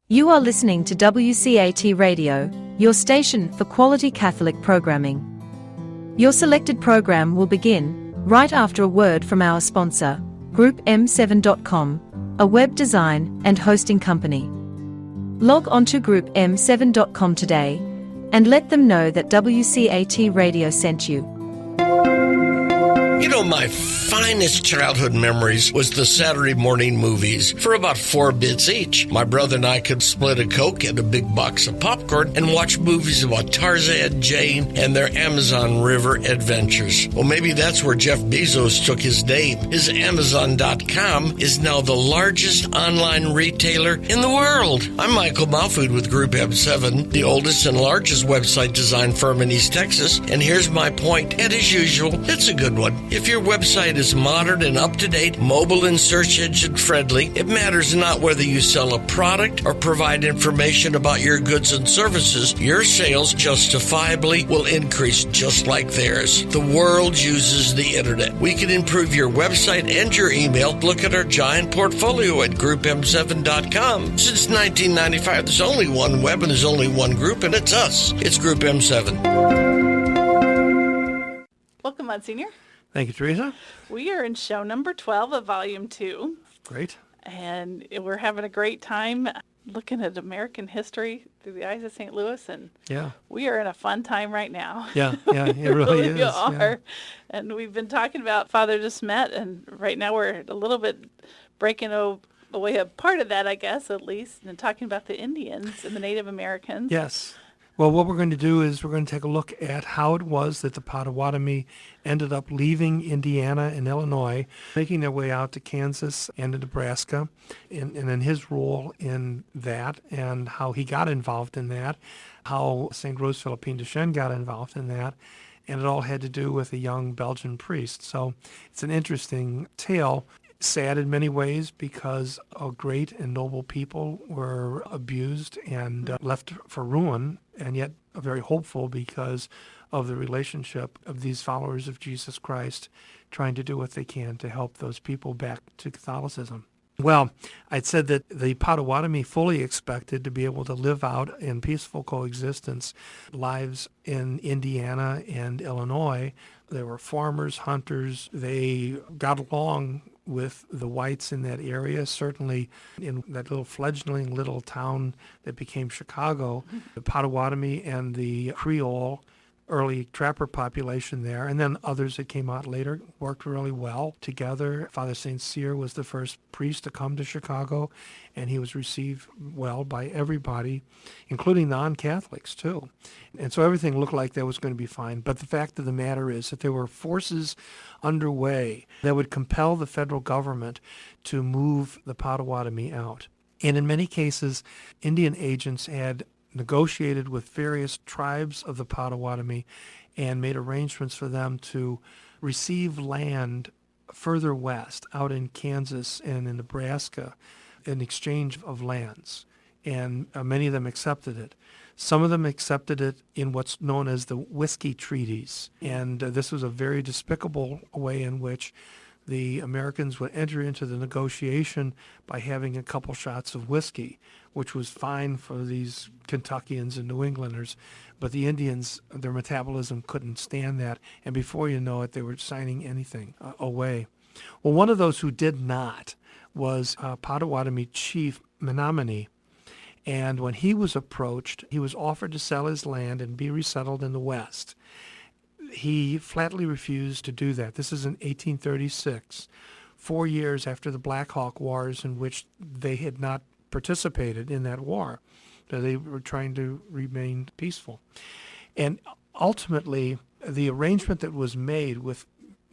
You are listening to WCAT Radio, your station for quality Catholic programming. Your selected program will begin right after a word from our sponsor, GroupM7.com, a web design and hosting company. Log on to GroupM7.com today and let them know that WCAT Radio sent you. You know, my finest childhood memories was the Saturday morning movies for about 4 bits each. My brother and I could split a Coke and a big box of popcorn and watch movies about Tarzan, Jane, and their Amazon River adventures. Well, maybe that's where Jeff Bezos took his name. His Amazon.com is now the largest online retailer in the world. I'm Michael Malfood with Group M7, the oldest and largest website design firm in East Texas. And here's my point, and as usual, it's a good one. If your website is modern and up-to-date, mobile and search engine friendly, it matters not whether you sell a product or provide information about your goods and services, your sales justifiably will increase just like theirs. The world uses the internet. We can improve your website and your email. Look at our giant portfolio at GroupM7.com. Since 1995, there's only one web and there's only one group, and it's us. It's Group M7. Welcome, Monsignor. Thank you, Teresa. We are in show number 12 of Volume 2. Great. And we're having a great time looking at American history through the eyes of St. Louis. And we are in a fun time right now. Yeah, it really is. We are. Yeah. And we've been talking about Father De Smet, and right now we're a little bit breaking away a part of that, I guess, at least, and talking about the Indians and the Native Americans. Yes. Well, what we're going to do is we're going to take a look at how it was that the Potawatomi ended up leaving Indiana and Illinois, making their way out to Kansas and to Nebraska, and then his role in that and how he got involved in that, how St. Rose Philippine de Chêne got involved in that, and it all had to do with a young Belgian priest. So it's an interesting tale. Sad in many ways because a great and noble people were abused and left for ruin, and yet very hopeful because of the relationship of these followers of Jesus Christ trying to do what they can to help those people back to Catholicism. Well, I'd said that the Potawatomi fully expected to be able to live out in peaceful coexistence lives in Indiana and Illinois. They were farmers, hunters. They got along with the whites in that area, certainly in that little fledgling little town that became Chicago. The Potawatomi and the Creole early trapper population there, and then others that came out later worked really well together. Father St. Cyr was the first priest to come to Chicago, and he was received well by everybody, including non-Catholics too. And so everything looked like that was going to be fine. But the fact of the matter is that there were forces underway that would compel the federal government to move the Potawatomi out. And in many cases, Indian agents had negotiated with various tribes of the Potawatomi and made arrangements for them to receive land further west, out in Kansas and in Nebraska, in exchange of lands. And many of them accepted it. Some of them accepted it in what's known as the Whiskey Treaties. And this was a very despicable way in which the Americans would enter into the negotiation by having a couple shots of whiskey, which was fine for these Kentuckians and New Englanders. But the Indians, their metabolism couldn't stand that. And before you know it, they were signing anything away. Well, one of those who did not was Potawatomi Chief Menominee. And when he was approached, he was offered to sell his land and be resettled in the West. He flatly refused to do that. This is in 1836, 4 years after the Black Hawk Wars, in which they had not participated in that war. So they were trying to remain peaceful. And ultimately, the arrangement that was made with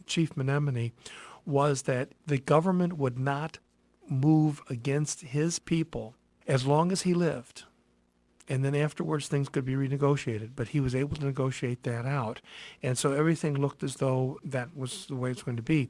Chief Menominee was that the government would not move against his people as long as he lived. And then afterwards, things could be renegotiated. But he was able to negotiate that out. And so everything looked as though that was the way it's going to be.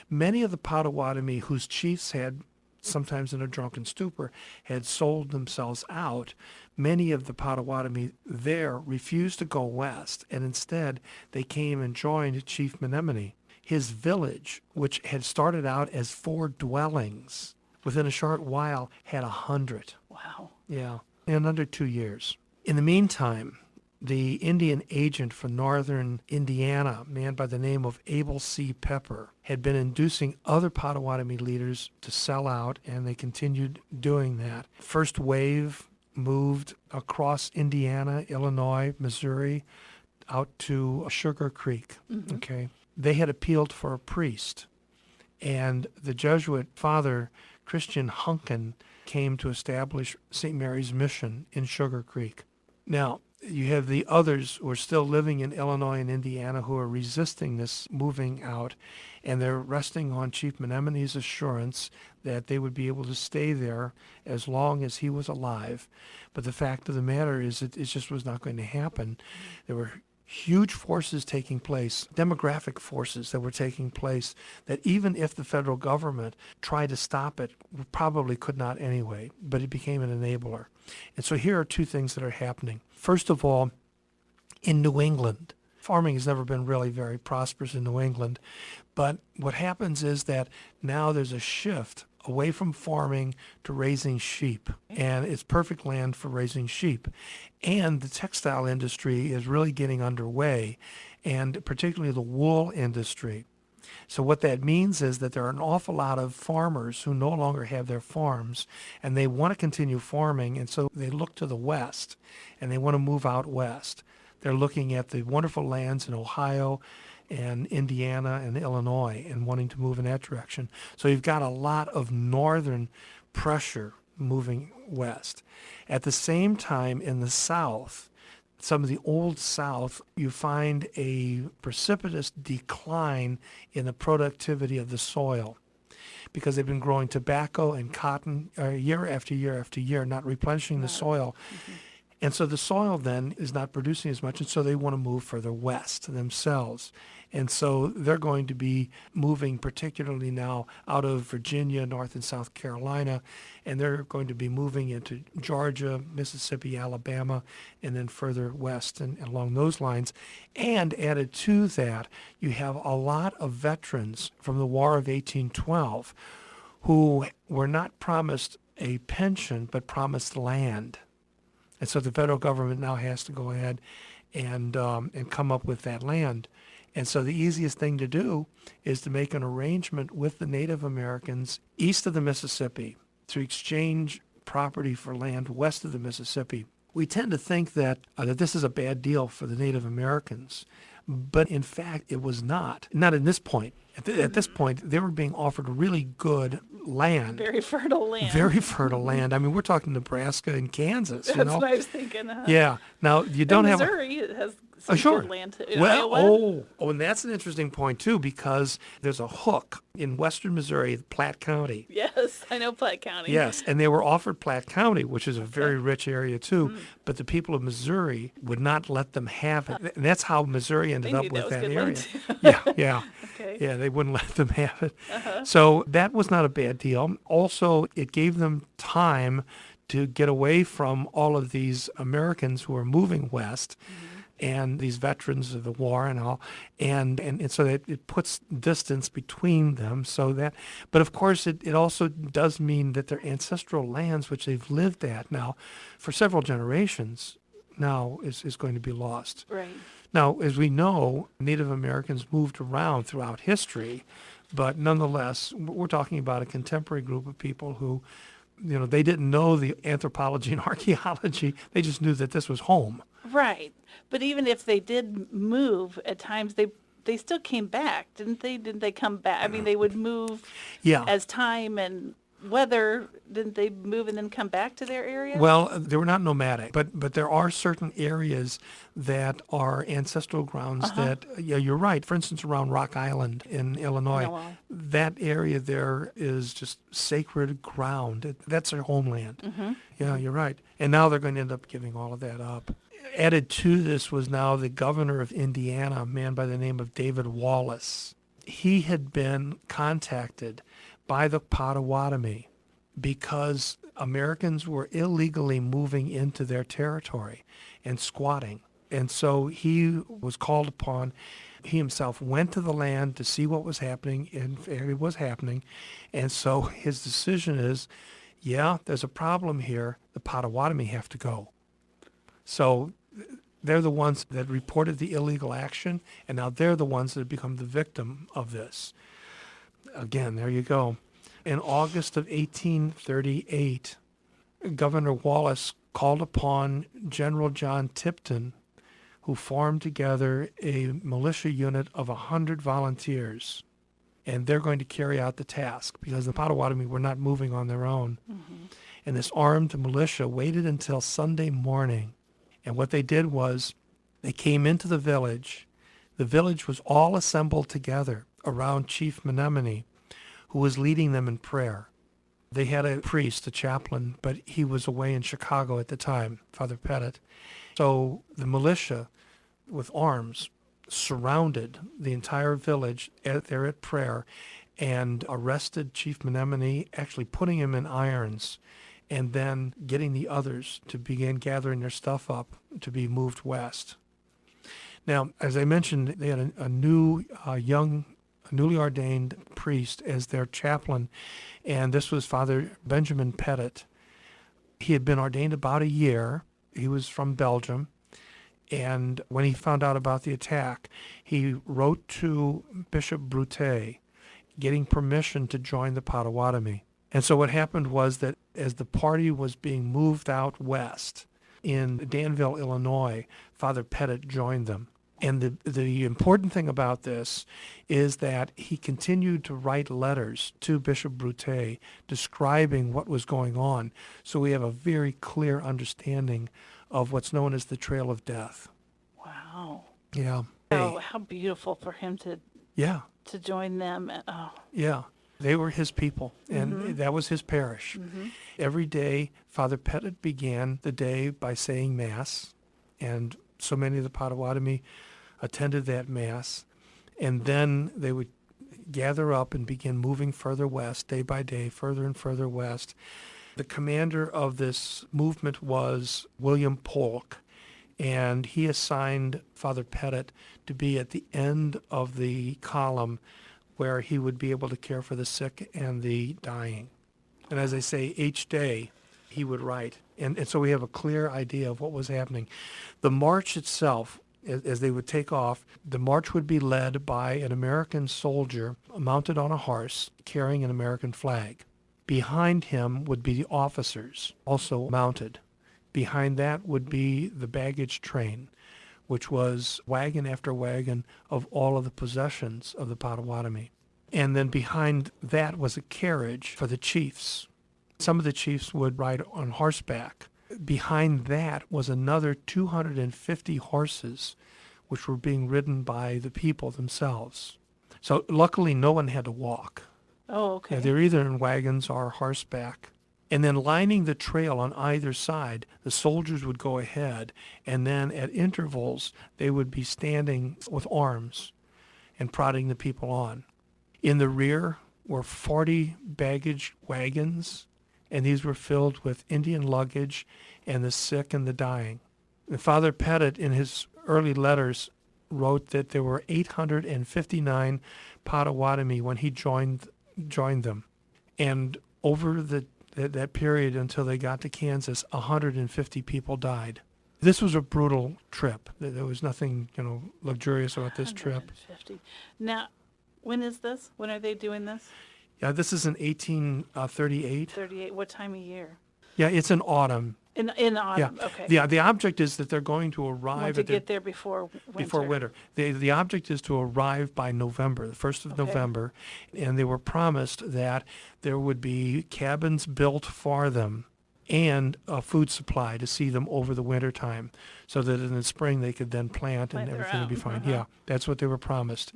Many of the Potawatomi whose chiefs had, sometimes in a drunken stupor, had sold themselves out, many of the Potawatomi there refused to go west. And instead, they came and joined Chief Menominee. His village, which had started out as 4 dwellings, within a short while had 100. Wow. Yeah, in under 2 years. In the meantime, the Indian agent for northern Indiana, a man by the name of Abel C. Pepper, had been inducing other Potawatomi leaders to sell out, and they continued doing that. First wave moved across Indiana, Illinois, Missouri, out to Sugar Creek. Okay, they had appealed for a priest, and the Jesuit father Christian Hunkin came to establish St. Mary's Mission in Sugar Creek. Now, you have the others who are still living in Illinois and Indiana who are resisting this moving out, and they're resting on Chief Menemone's assurance that they would be able to stay there as long as he was alive. But the fact of the matter is it just was not going to happen. There were huge forces taking place, demographic forces that were taking place, that even if the federal government tried to stop it, probably could not anyway, but it became an enabler. And so here are two things that are happening. First of all, in New England, farming has never been really very prosperous in New England, but what happens is that now there's a shift away from farming to raising sheep, and it's perfect land for raising sheep. And the textile industry is really getting underway, and particularly the wool industry. So what that means is that there are an awful lot of farmers who no longer have their farms, and they want to continue farming, and so they look to the west, and they want to move out west. They're looking at the wonderful lands in Ohio and Indiana and Illinois and wanting to move in that direction. So you've got a lot of northern pressure moving west. At the same time, in the South, some of the old South, you find a precipitous decline in the productivity of the soil because they've been growing tobacco and cotton year after year after year, not replenishing the soil. And so the soil then is not producing as much, and so they want to move further west themselves. And so they're going to be moving particularly now out of Virginia, North and South Carolina, and they're going to be moving into Georgia, Mississippi, Alabama, and then further west and along those lines. And added to that, you have a lot of veterans from the War of 1812 who were not promised a pension but promised land. And so the federal government now has to go ahead and come up with that land. And so the easiest thing to do is to make an arrangement with the Native Americans east of the Mississippi to exchange property for land west of the Mississippi. We tend to think that this is a bad deal for the Native Americans, but in fact it was not. Not at this point. At this point, they were being offered really good land. Very fertile land. Very fertile land. I mean, we're talking Nebraska and Kansas, That's what I was thinking. Yeah. Now, you don't have... Missouri has some sure. good land. Well, Iowa. and that's an interesting point, too, because there's a hook in western Missouri, Platte County. Yes, I know Platte County. Yes, and they were offered Platte County, which is a very rich area, too, but the people of Missouri would not let them have it. And that's how Missouri ended They up knew with that was that good area. land, Yeah. Okay. Yeah, they wouldn't let them have it. So that was not a bad deal. Also, it gave them time to get away from all of these Americans who were moving west and these veterans of the war and all, and so that it puts distance between them. So that, but of course, it also does mean that their ancestral lands, which they've lived at now for several generations, now is going to be lost. Right. Now, as we know, Native Americans moved around throughout history, but nonetheless, we're talking about a contemporary group of people who, they didn't know the anthropology and archaeology. They just knew that this was home. Right. But even if they did move, at times they still came back, didn't they? Didn't they come back? I mean, they would move as time and weather. Didn't they move and then come back to their area? Well, they were not nomadic, but there are certain areas that are ancestral grounds that, you're right. For instance, around Rock Island in Illinois, that area there is just sacred ground. That's their homeland. Yeah, you're right. And now they're going to end up giving all of that up. Added to this was now the governor of Indiana, a man by the name of David Wallace. He had been contacted by the Potawatomi because Americans were illegally moving into their territory and squatting. And so he was called upon. He himself went to the land to see what was happening, and it was happening. And so his decision is, yeah, there's a problem here. The Potawatomi have to go. So they're the ones that reported the illegal action, and now they're the ones that have become the victim of this. Again, there you go. In August of 1838, Governor Wallace called upon General John Tipton, who formed together a militia unit of 100 volunteers. And they're going to carry out the task because the Potawatomi were not moving on their own. Mm-hmm. And this armed militia waited until Sunday morning. And what they did was they came into the village. The village was all assembled together around Chief Menominee, who was leading them in prayer. They had a priest, a chaplain, but he was away in Chicago at the time, Father Pettit. So the militia with arms surrounded the entire village there at prayer and arrested Chief Menominee, actually putting him in irons, and then getting the others to begin gathering their stuff up to be moved west. Now, as I mentioned, they had a new, newly ordained priest as their chaplain, and this was Father Benjamin Pettit. He had been ordained about a year. He was from Belgium, and when he found out about the attack, he wrote to Bishop Brute, getting permission to join the Potawatomi. And so what happened was that as the party was being moved out west in Danville, Illinois, Father Pettit joined them. And the important thing about this is that he continued to write letters to Bishop Brute describing what was going on. So we have a very clear understanding of what's known as the Trail of Death. Wow. Yeah. Oh, how beautiful for him to join them. Oh. Yeah. They were his people, and that was his parish. Mm-hmm. Every day, Father Pettit began the day by saying Mass, and so many of the Potawatomi attended that Mass, and then they would gather up and begin moving further west, day by day, further and further west. The commander of this movement was William Polk, and he assigned Father Pettit to be at the end of the column where he would be able to care for the sick and the dying. And as I say, each day he would write. And so we have a clear idea of what was happening. The march itself, as they would take off, the march would be led by an American soldier mounted on a horse carrying an American flag. Behind him would be the officers, also mounted. Behind that would be the baggage train, which was wagon after wagon of all of the possessions of the Potawatomi. And then behind that was a carriage for the chiefs. Some of the chiefs would ride on horseback. Behind that was another 250 horses, which were being ridden by the people themselves. So luckily no one had to walk. Oh, okay. They're either in wagons or horseback. And then lining the trail on either side, the soldiers would go ahead, and then at intervals, they would be standing with arms and prodding the people on. In the rear were 40 baggage wagons, and these were filled with Indian luggage and the sick and the dying. And Father Pettit, in his early letters, wrote that there were 859 Potawatomi when he joined them. And over that period until they got to Kansas, 150 people died. This was a brutal trip. There was nothing, luxurious about this trip. Now, when is this? When are they doing this? Yeah, this is in 1838. 38. What time of year? Yeah, it's in autumn. In autumn. Yeah. Okay. Yeah, the object is that they're going to arrive get there before winter. Before winter. The object is to arrive by November, the 1st of November, and they were promised that there would be cabins built for them and a food supply to see them over the winter time, so that in the spring they could then plant and everything would be fine. Uh-huh. Yeah, that's what they were promised.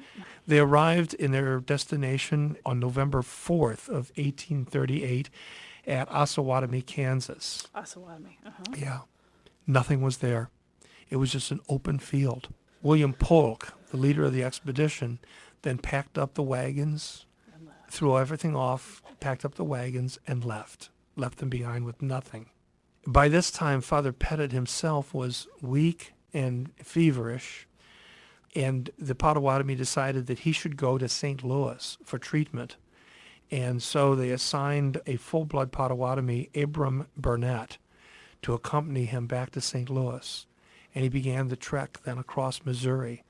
They arrived in their destination on November 4th of 1838 at Osawatomie, Kansas. Osawatomie, Yeah. Nothing was there. It was just an open field. William Polk, the leader of the expedition, then packed up the wagons, threw everything off, packed up the wagons, and left them behind with nothing. By this time, Father Pettit himself was weak and feverish, and the Potawatomi decided that he should go to St. Louis for treatment. And so they assigned a full-blood Potawatomi, Abram Burnett, to accompany him back to St. Louis. And he began the trek then across Missouri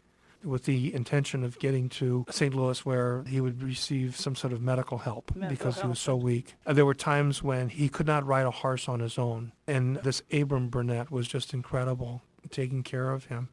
with the intention of getting to St. Louis where he would receive some sort of medical help because he was so weak. There were times when he could not ride a horse on his own. And this Abram Burnett was just incredible, taking care of him.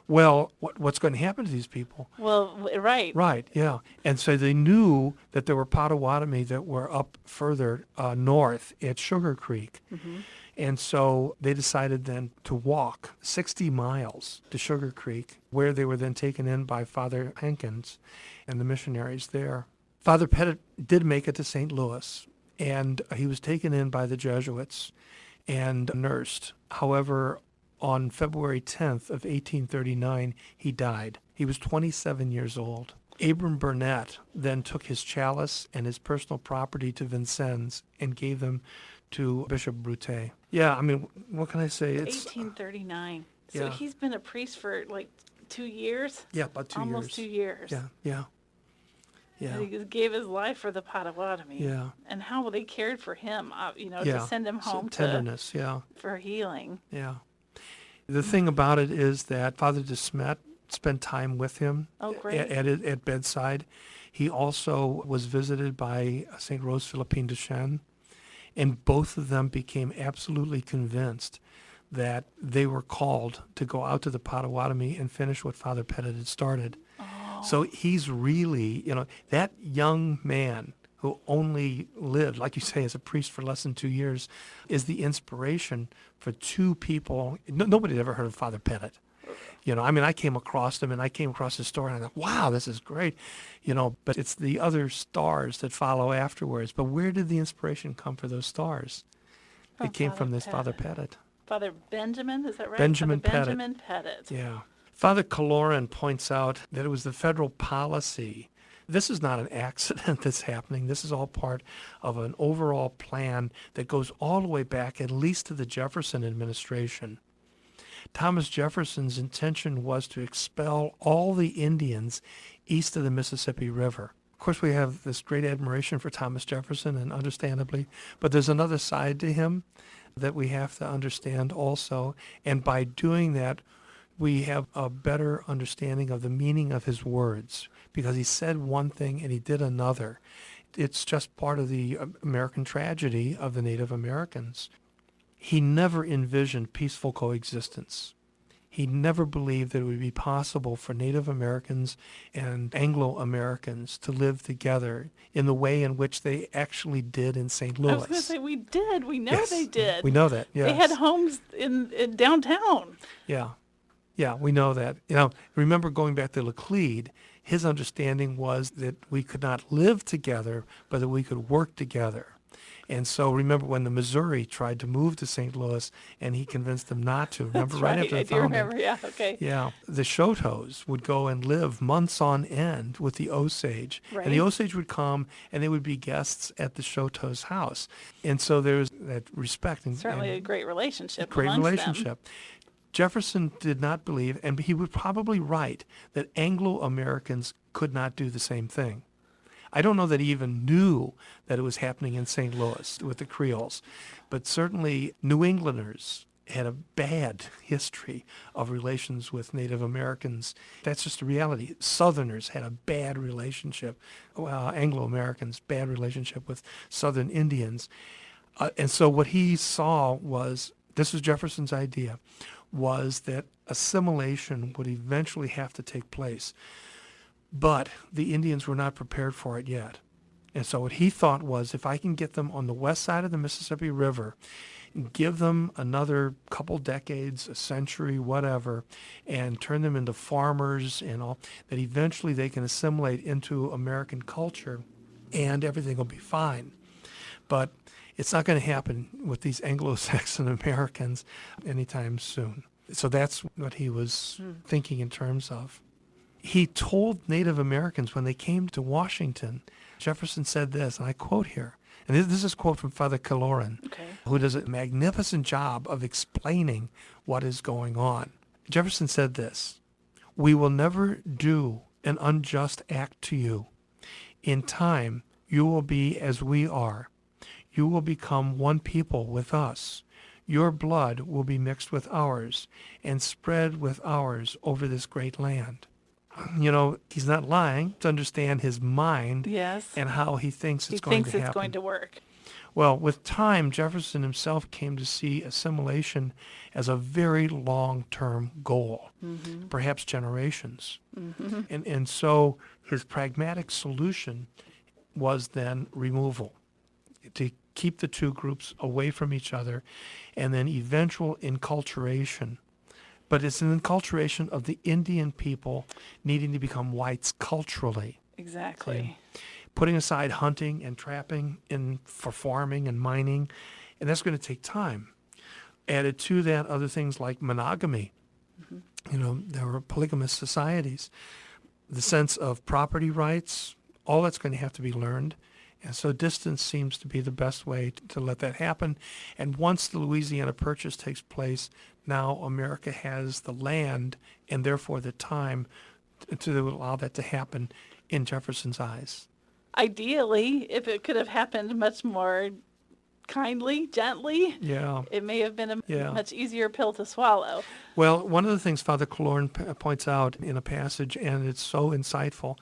Well, what's going to happen to these people? Well, right. Right, yeah. And so they knew that there were Potawatomi that were up further north at Sugar Creek. Mm-hmm. And so they decided then to walk 60 miles to Sugar Creek, where they were then taken in by Father Hankins and the missionaries there. Father Pettit did make it to St. Louis, and he was taken in by the Jesuits and nursed. However, on February 10th of 1839, he died. He was 27 years old. Abram Burnett then took his chalice and his personal property to Vincennes and gave them to Bishop Brute. Yeah, I mean, what can I say? It's 1839. So yeah. He's been a priest for like 2 years? Yeah, about 2 years. Almost 2 years. Yeah. He gave his life for the Potawatomi. Yeah. And how they cared for him, Yeah. to send him home tenderness, for healing. Yeah. The thing about it is that Father de Smet spent time with him at bedside. He also was visited by St. Rose Philippine de Chêne, and both of them became absolutely convinced that they were called to go out to the Potawatomi and finish what Father Pettit had started. Oh. So he's really, that young man who only lived, like you say, as a priest for less than 2 years, is the inspiration for two people. Nobody had ever heard of Father Pettit. I came across him, and I came across his story, and I thought, wow, this is great. But it's the other stars that follow afterwards. But where did the inspiration come for those stars? It came from this Father Pettit. Father Benjamin, is that right? Benjamin Pettit. Benjamin Pettit. Yeah. Father Caloran points out that it was the federal policy. This is not an accident that's happening. This is all part of an overall plan that goes all the way back at least to the Jefferson administration. Thomas Jefferson's intention was to expel all the Indians east of the Mississippi River. Of course, we have this great admiration for Thomas Jefferson, and understandably, but there's another side to him that we have to understand also. And by doing that, we have a better understanding of the meaning of his words, because he said one thing and he did another. It's just part of the American tragedy of the Native Americans. He never envisioned peaceful coexistence. He never believed that it would be possible for Native Americans and Anglo-Americans to live together in the way in which they actually did in St. Louis. I was going to say, we did. We know Yes, they did. we know that, yes. They had homes in downtown. Yeah, we know that. Remember going back to Laclede, his understanding was that we could not live together, but that we could work together. And so remember when the Missouri tried to move to St. Louis and he convinced them not to. Remember That's right right. after the I do founding? remember, yeah, okay. Yeah. The Choteaus would go and live months on end with the Osage. Right. And the Osage would come and they would be guests at the Choteau's house. And so there's that respect. Certainly a great relationship Great amongst relationship. them. Jefferson did not believe, and he was probably right, that Anglo-Americans could not do the same thing. I don't know that he even knew that it was happening in St. Louis with the Creoles, but certainly New Englanders had a bad history of relations with Native Americans. That's just a reality. Southerners had a bad relationship, Anglo-Americans, bad relationship with Southern Indians. And so what he saw was, this was Jefferson's idea, was that assimilation would eventually have to take place. But the Indians were not prepared for it yet. And so what he thought was, if I can get them on the west side of the Mississippi River, give them another couple decades, a century, whatever, and turn them into farmers and all, that eventually they can assimilate into American culture and everything will be fine. But it's not going to happen with these Anglo-Saxon Americans anytime soon. So that's what he was thinking in terms of. He told Native Americans when they came to Washington, Jefferson said this, and I quote here, and this is a quote from Father Caloran, who does a magnificent job of explaining what is going on. Jefferson said this, "We will never do an unjust act to you. In time, You will be as we are. You will become one people with us. Your blood will be mixed with ours and spread with ours over this great land. You know, he's not lying. To understand his mind Yes. and how he thinks it's He going thinks to happen. it's going to work. Well, with time, Jefferson himself came to see assimilation as a very long-term goal, perhaps generations. And so his pragmatic solution was then removal, to keep the two groups away from each other, and then eventual enculturation. But it's an enculturation of the Indian people needing to become whites culturally. Exactly. Putting aside hunting and trapping for farming and mining, and that's going to take time. Added to that, other things like monogamy. You know, there were polygamous societies. The sense of property rights, all that's going to have to be learned. And so distance seems to be the best way to let that happen. And once the Louisiana Purchase takes place, now America has the land and therefore the time to allow that to happen in Jefferson's eyes. Ideally, if it could have happened much more kindly, gently, it may have been a much easier pill to swallow. Well, one of the things Father Killorn points out in a passage, and it's so insightful,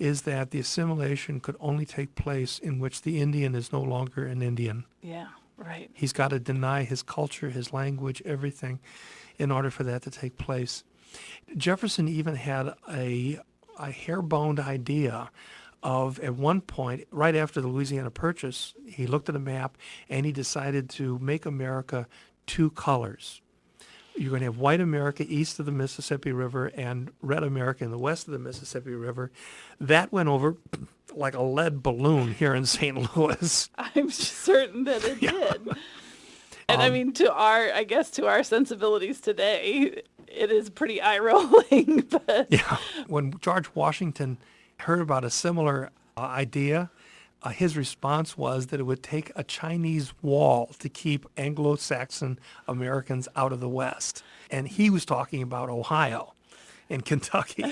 is that the assimilation could only take place in which the Indian is no longer an Indian. Yeah, right. He's got to deny his culture, his language, everything, in order for that to take place. Jefferson even had a hair-boned idea of, at one point, right after the Louisiana Purchase, he looked at a map and he decided to make America two colors. You're going to have white America east of the Mississippi River and red America in the west of the Mississippi River. That went over like a lead balloon here in St. Louis. I'm certain that it did. And I mean, to our sensibilities today, it is pretty eye-rolling. But when George Washington heard about a similar idea, his response was that it would take a Chinese wall to keep Anglo-Saxon Americans out of the West. And he was talking about Ohio and Kentucky,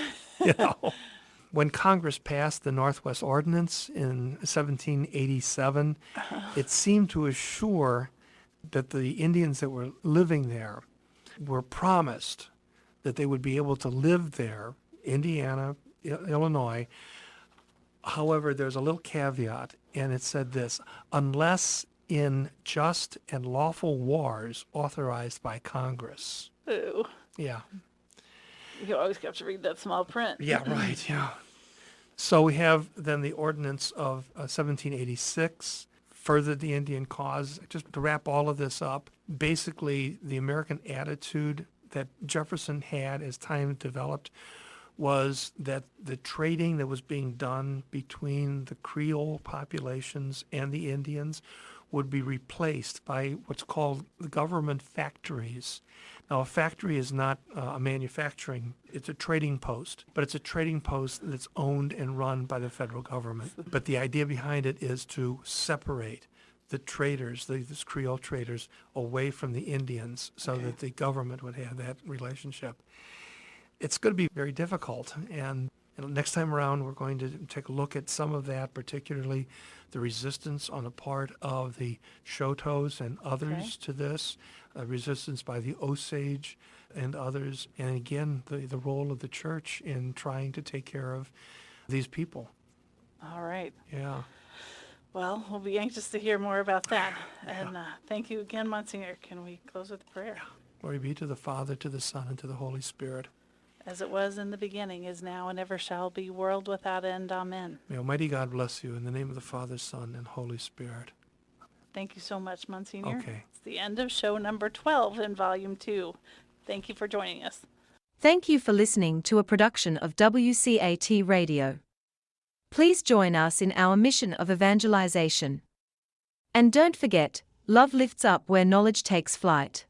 you know. When Congress passed the Northwest Ordinance in 1787, it seemed to assure that the Indians that were living there were promised that they would be able to live there, Indiana, Illinois. However, there's a little caveat, and it said this: unless in just and lawful wars authorized by Congress. Ooh. Yeah. You always have to read that small print. Yeah, right, yeah. So we have then the Ordinance of 1786, furthered the Indian cause. Just to wrap all of this up, basically the American attitude that Jefferson had as time developed was that the trading that was being done between the Creole populations and the Indians would be replaced by what's called the government factories. Now, a factory is not a manufacturing, it's a trading post, but it's a trading post that's owned and run by the federal government. But the idea behind it is to separate the traders, these Creole traders, away from the Indians so that the government would have that relationship. It's going to be very difficult, and next time around we're going to take a look at some of that, particularly the resistance on the part of the Choteaus and others to this, resistance by the Osage and others, and again, the role of the church in trying to take care of these people. All right. Yeah. Well, we'll be anxious to hear more about that. And thank you again, Monsignor. Can we close with a prayer? Glory be to the Father, to the Son, and to the Holy Spirit. As it was in the beginning, is now, and ever shall be, world without end. Amen. May Almighty God bless you in the name of the Father, Son, and Holy Spirit. Thank you so much, Monsignor. Okay. It's the end of show number 12 in Volume 2. Thank you for joining us. Thank you for listening to a production of WCAT Radio. Please join us in our mission of evangelization. And don't forget, love lifts up where knowledge takes flight.